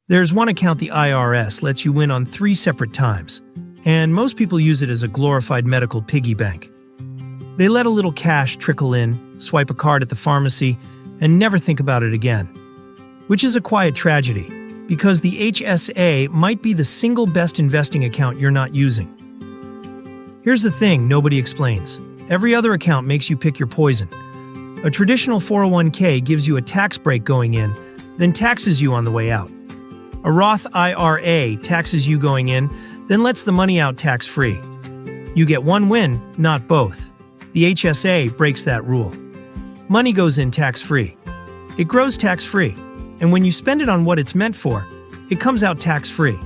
There's one account the IRS lets you win on 3 separate times, and most people use it as a glorified medical piggy bank. They let a little cash trickle in, swipe a card at the pharmacy, and never think about it again. Which is a quiet tragedy, because the HSA might be the single best investing account you're not using. Here's the thing nobody explains. Every other account makes you pick your poison. A traditional 401k gives you a tax break going in, then taxes you on the way out. A Roth IRA taxes you going in, then lets the money out tax-free. You get one win, not both. The HSA breaks that rule. Money goes in tax-free. It grows tax-free, and when you spend it on what it's meant for, it comes out tax-free.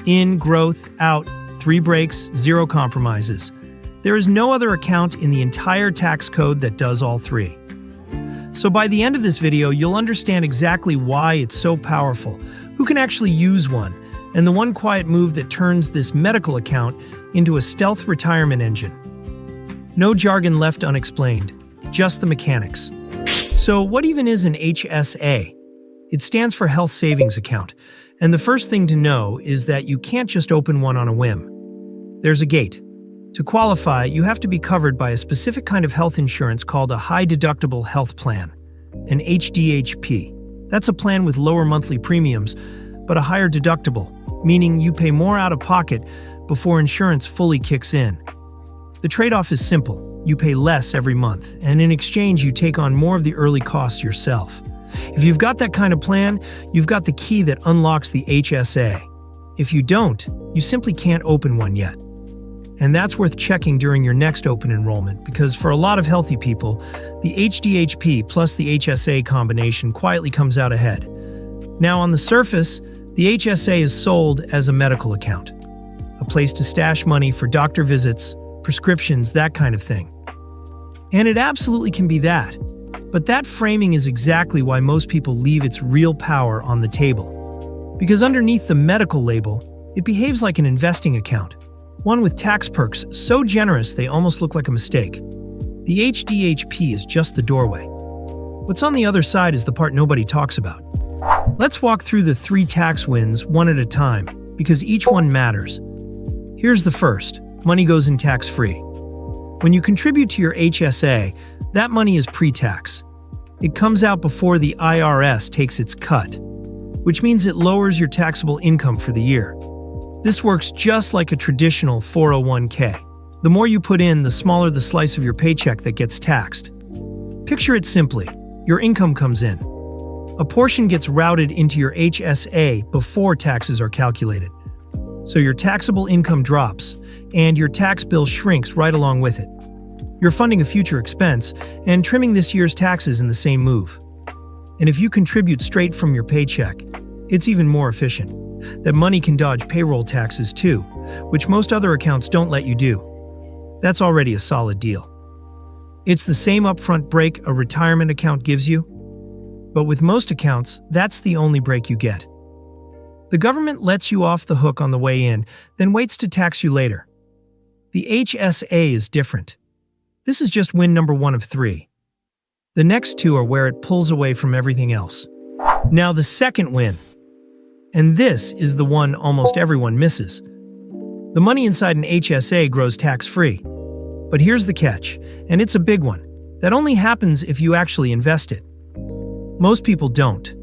In, growth, out, 3 breaks, 0 compromises. There is no other account in the entire tax code that does all 3. So by the end of this video, you'll understand exactly why it's so powerful, who can actually use one, and the one quiet move that turns this medical account into a stealth retirement engine. No jargon left unexplained, just the mechanics. So what even is an HSA? It stands for Health Savings Account, and the first thing to know is that you can't just open one on a whim. There's a gate. To qualify, you have to be covered by a specific kind of health insurance called a high-deductible health plan, an HDHP. That's a plan with lower monthly premiums, but a higher deductible, meaning you pay more out of pocket before insurance fully kicks in. The trade-off is simple. You pay less every month, and in exchange you take on more of the early costs yourself. If you've got that kind of plan, you've got the key that unlocks the HSA. If you don't, you simply can't open one yet. And that's worth checking during your next open enrollment, because for a lot of healthy people, the HDHP plus the HSA combination quietly comes out ahead. Now, on the surface, the HSA is sold as a medical account, a place to stash money for doctor visits, prescriptions, that kind of thing. And it absolutely can be that. But that framing is exactly why most people leave its real power on the table. Because underneath the medical label, it behaves like an investing account. One with tax perks so generous they almost look like a mistake. The HDHP is just the doorway. What's on the other side is the part nobody talks about. Let's walk through the 3 tax wins one at a time, because each one matters. Here's the first. Money goes in tax-free. When you contribute to your HSA, that money is pre-tax. It comes out before the IRS takes its cut, which means it lowers your taxable income for the year. This works just like a traditional 401k. The more you put in, the smaller the slice of your paycheck that gets taxed. Picture it simply. Your income comes in. A portion gets routed into your HSA before taxes are calculated. So your taxable income drops, and your tax bill shrinks right along with it. You're funding a future expense and trimming this year's taxes in the same move. And if you contribute straight from your paycheck, it's even more efficient. That money can dodge payroll taxes too, which most other accounts don't let you do. That's already a solid deal. It's the same upfront break a retirement account gives you, but with most accounts, that's the only break you get. The government lets you off the hook on the way in, then waits to tax you later. The HSA is different. This is just win number 1 of 3. The next 2 are where it pulls away from everything else. Now the second win. And this is the one almost everyone misses. The money inside an HSA grows tax-free. But here's the catch, and it's a big one. That only happens if you actually invest it. Most people don't.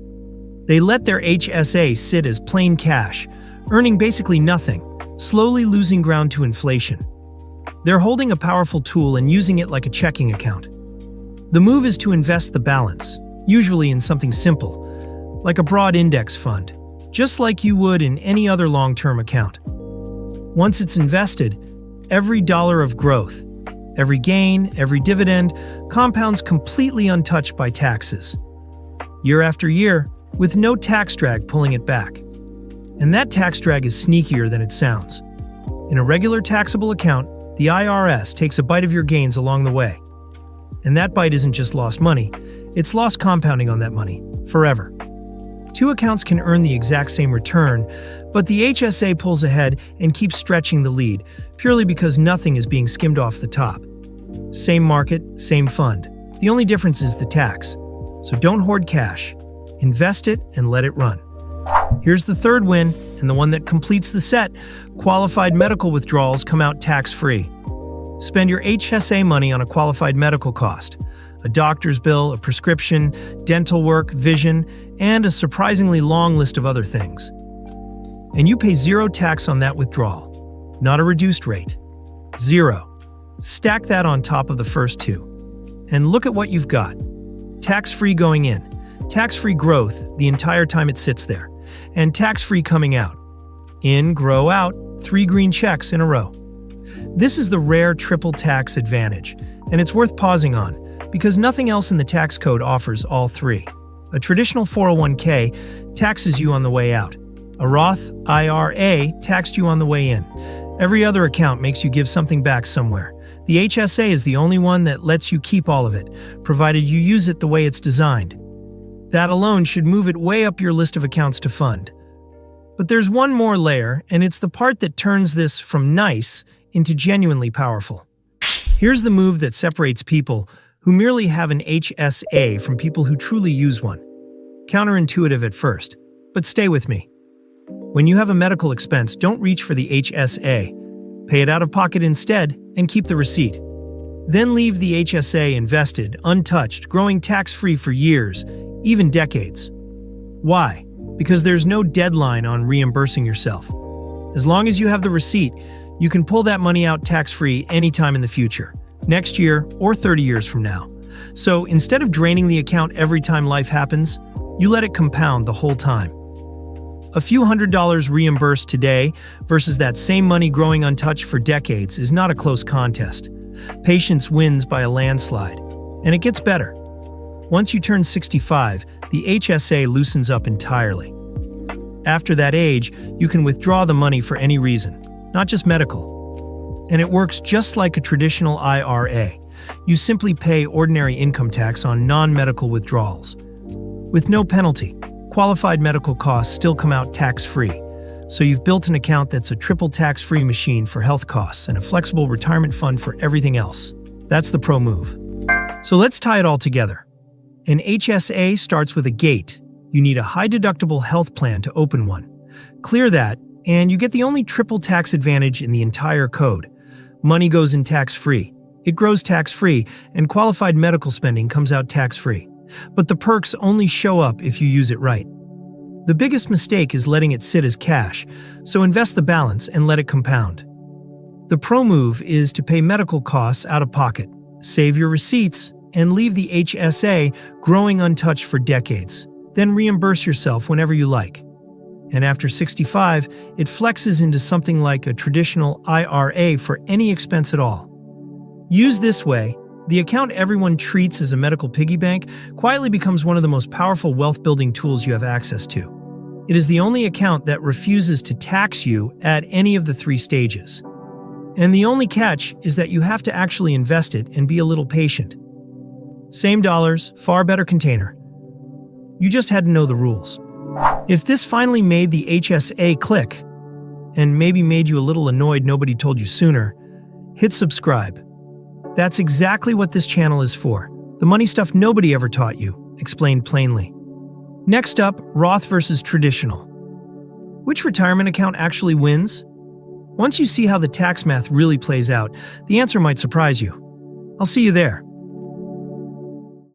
They let their HSA sit as plain cash, earning basically nothing, slowly losing ground to inflation. They're holding a powerful tool and using it like a checking account. The move is to invest the balance, usually in something simple, like a broad index fund, just like you would in any other long-term account. Once it's invested, every dollar of growth, every gain, every dividend, compounds completely untouched by taxes. Year after year, with no tax drag pulling it back. And that tax drag is sneakier than it sounds. In a regular taxable account, the IRS takes a bite of your gains along the way. And that bite isn't just lost money, it's lost compounding on that money, forever. 2 accounts can earn the exact same return, but the HSA pulls ahead and keeps stretching the lead, purely because nothing is being skimmed off the top. Same market, same fund. The only difference is the tax. So don't hoard cash. Invest it and let it run. Here's the third win, and the one that completes the set. Qualified medical withdrawals come out tax-free. Spend your HSA money on a qualified medical cost. A doctor's bill, a prescription, dental work, vision, and a surprisingly long list of other things. And you pay zero tax on that withdrawal. Not a reduced rate. Zero. Stack that on top of the first two. And look at what you've got. Tax-free going in. Tax-free growth the entire time it sits there. And tax-free coming out. In, grow out, 3 green checks in a row. This is the rare triple tax advantage, and it's worth pausing on, because nothing else in the tax code offers all three. A traditional 401k taxes you on the way out. A Roth IRA taxed you on the way in. Every other account makes you give something back somewhere. The HSA is the only one that lets you keep all of it, provided you use it the way it's designed. That alone should move it way up your list of accounts to fund. But there's one more layer, and it's the part that turns this from nice into genuinely powerful. Here's the move that separates people who merely have an HSA from people who truly use one. Counterintuitive at first, but stay with me. When you have a medical expense, don't reach for the HSA. Pay it out of pocket instead and keep the receipt. Then leave the HSA invested, untouched, growing tax-free for years, even decades. Why? Because there's no deadline on reimbursing yourself. As long as you have the receipt, you can pull that money out tax-free anytime in the future, next year or 30 years from now. So instead of draining the account every time life happens, you let it compound the whole time. A few $100s reimbursed today versus that same money growing untouched for decades is not a close contest. Patience wins by a landslide. And it gets better. Once you turn 65, the HSA loosens up entirely. After that age, you can withdraw the money for any reason, not just medical. And it works just like a traditional IRA. You simply pay ordinary income tax on non-medical withdrawals. With no penalty, qualified medical costs still come out tax-free. So you've built an account that's a triple tax-free machine for health costs and a flexible retirement fund for everything else. That's the pro move. So let's tie it all together. An HSA starts with a gate. You need a high-deductible health plan to open one. Clear that, and you get the only triple tax advantage in the entire code. Money goes in tax-free. It grows tax-free, and qualified medical spending comes out tax-free. But the perks only show up if you use it right. The biggest mistake is letting it sit as cash, so invest the balance and let it compound. The pro move is to pay medical costs out of pocket, save your receipts, and leave the HSA growing untouched for decades. Then reimburse yourself whenever you like. And after 65, it flexes into something like a traditional IRA for any expense at all. Used this way, the account everyone treats as a medical piggy bank quietly becomes one of the most powerful wealth-building tools you have access to. It is the only account that refuses to tax you at any of the 3 stages. And the only catch is that you have to actually invest it and be a little patient. Same dollars, far better container. You just had to know the rules. If this finally made the HSA click, and maybe made you a little annoyed nobody told you sooner, hit subscribe. That's exactly what this channel is for. The money stuff nobody ever taught you, explained plainly. Next up, Roth versus traditional. Which retirement account actually wins? Once you see how the tax math really plays out, the answer might surprise you. I'll see you there.